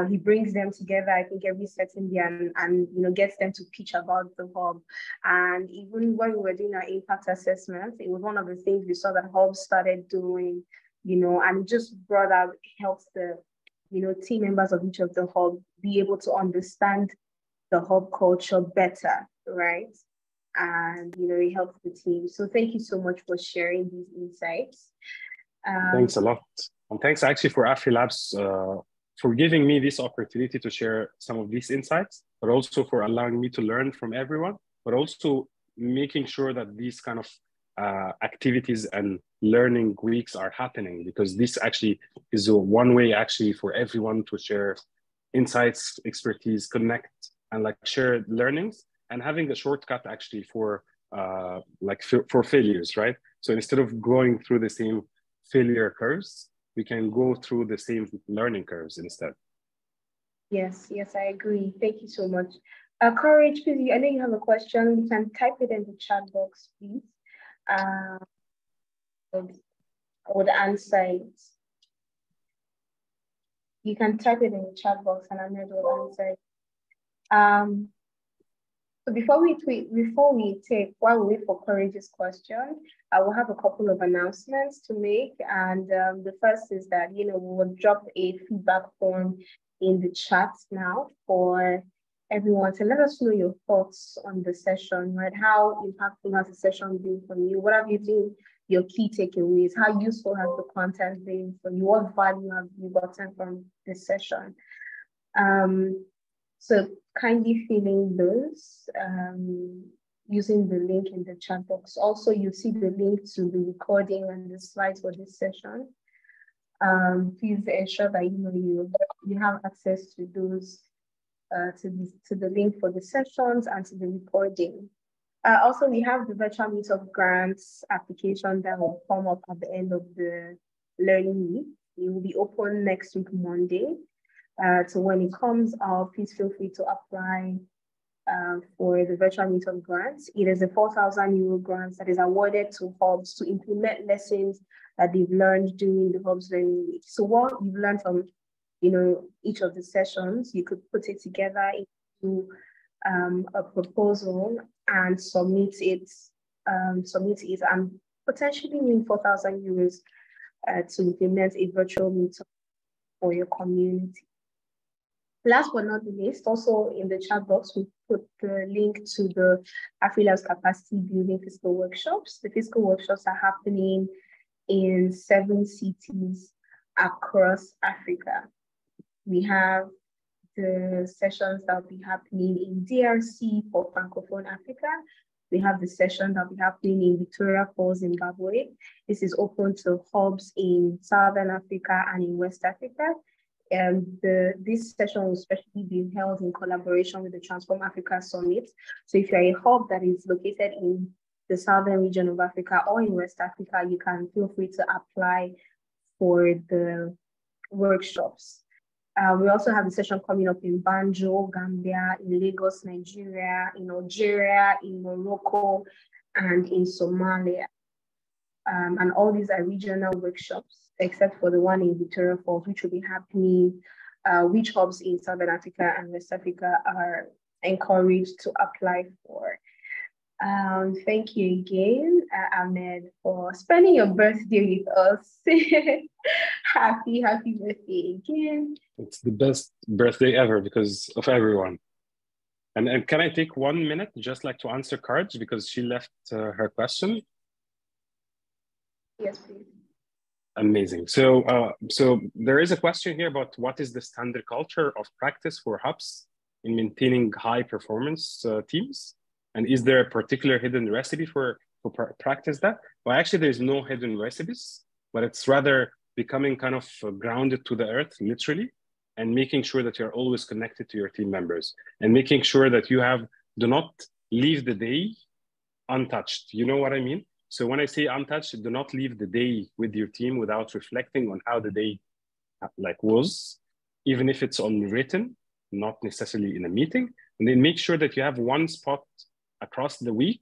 He brings them together, I think, every second year and you know, gets them to pitch about the hub. And even when we were doing our impact assessment, it was one of the things we saw that hubs started doing, you know, and just brought out, helps the, you know, team members of each of the hub be able to understand the hub culture better, right? And, you know, it helps the team. So thank you so much for sharing these insights. Thanks a lot. And thanks actually for AfriLabs for giving me this opportunity to share some of these insights, but also for allowing me to learn from everyone, but also making sure that these kind of activities and learning weeks are happening, because this actually is one way actually for everyone to share insights, expertise, connect, and like share learnings, and having a shortcut actually for for failures, right? So instead of going through the same failure curves, we can go through the same learning curves instead. Yes, I agree. Thank you so much. Courage, please, I know you have a question. You can type it in the chat box, please. I would answer it. You can type it in the chat box and Ahmed will answer it. So while we wait for Courage's question, I will have a couple of announcements to make. And the first is that, you know, we will drop a feedback form in the chat now for everyone to let us know your thoughts on the session, right? How impactful has the session been for you? What have you been your key takeaways? How useful has the content been for you? What value have you gotten from this session? So kindly fill in those using the link in the chat box. Also, you see the link to the recording and the slides for this session. Please ensure that you have access to those, to the link for the sessions and to the recording. Also, we have the virtual meetup grants application that will come up at the end of the learning week. It will be open next week, Monday. So when it comes out, please feel free to apply for the virtual meetup grants. It is a 4,000 euro grant that is awarded to hubs to implement lessons that they've learned during the Hubs Learning Week. So what you've learned from each of the sessions, you could put it together into a proposal and submit it and potentially win 4,000 euros to implement a virtual meetup for your community. Last but not the least, also in the chat box, we put the link to the AfriLabs capacity building physical workshops. The physical workshops are happening in 7 cities across Africa. We have the sessions that will be happening in DRC for Francophone Africa. We have the session that will be happening in Victoria Falls, Zimbabwe. This is open to hubs in Southern Africa and in West Africa. And this session will especially be held in collaboration with the Transform Africa Summit. So if you're a hub that is located in the southern region of Africa or in West Africa, you can feel free to apply for the workshops. We also have a session coming up in Banjo, Gambia, in Lagos, Nigeria, in Algeria, in Morocco, and in Somalia. And all these are regional workshops, except for the one in Victoria Falls, which will be happening, which hubs in Southern Africa and West Africa are encouraged to apply for. Thank you again, Ahmed, for spending your birthday with us. Happy birthday again. It's the best birthday ever because of everyone. And can I take 1 minute just like to answer Karj because she left her question? Yes, please. Amazing. So there is a question here about what is the standard culture of practice for hubs in maintaining high performance teams? And is there a particular hidden recipe for practice that? Well, actually, there's no hidden recipes, but it's rather becoming kind of grounded to the earth, literally, and making sure that you're always connected to your team members and making sure that you do not leave the day untouched. You know what I mean? So when I say untouched, do not leave the day with your team without reflecting on how the day was, even if it's unwritten, not necessarily in a meeting. And then make sure that you have one spot across the week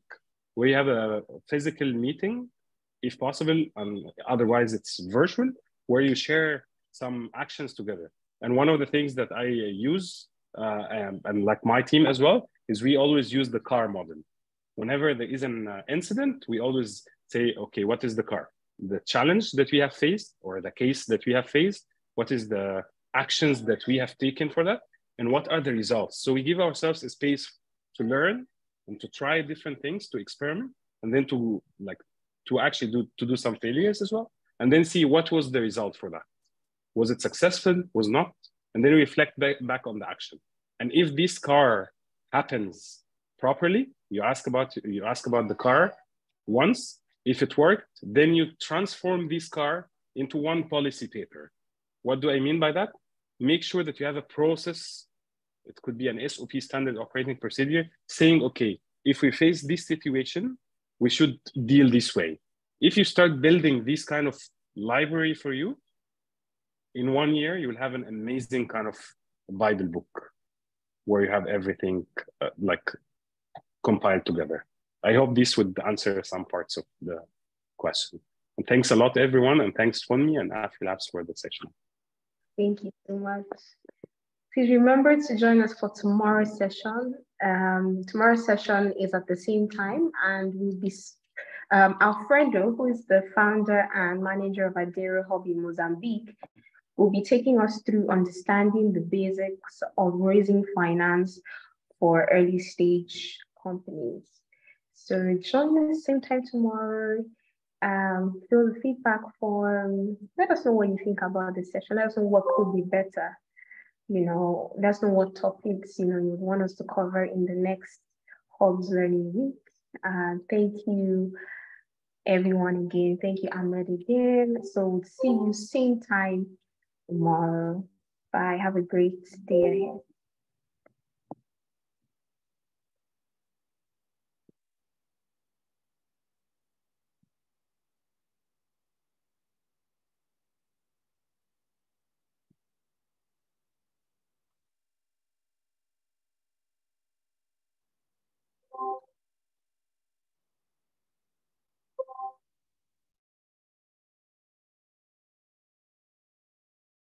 where you have a physical meeting, if possible, and otherwise it's virtual, where you share some actions together. And one of the things that I use, and like my team as well, is we always use the CAR model. Whenever there is an incident, we always say, okay, what is the CAR? The challenge that we have faced or the case that we have faced, what is the actions that we have taken for that, and what are the results? So we give ourselves a space to learn and to try different things, to experiment, and then to actually do some failures as well, and then see what was the result for that. Was it successful? Was not? And then reflect back on the action. And if this CAR happens properly, you ask about the CAR once. If it worked, then you transform this CAR into one policy paper. What do I mean by that? Make sure that you have a process. It could be an SOP, standard operating procedure, saying, okay, if we face this situation, we should deal this way. If you start building this kind of library for you, in 1 year, you will have an amazing kind of Bible book where you have everything compiled together. I hope this would answer some parts of the question. And thanks a lot, everyone. And thanks, Fonmi and AfriLabs for the session. Thank you so much. Please remember to join us for tomorrow's session. Tomorrow's session is at the same time, and we'll be Alfredo, who is the founder and manager of Adero Hub in Mozambique, will be taking us through understanding the basics of raising finance for early stage companies. So join us same time tomorrow. Fill the feedback form. Let us know what you think about this session. Let us know what could be better. let us know what topics, you would want us to cover in the next Hubs Learning Week. Thank you, everyone, again. Thank you, Ahmed, again. So we'll see you same time tomorrow. Bye. Have a great day ahead.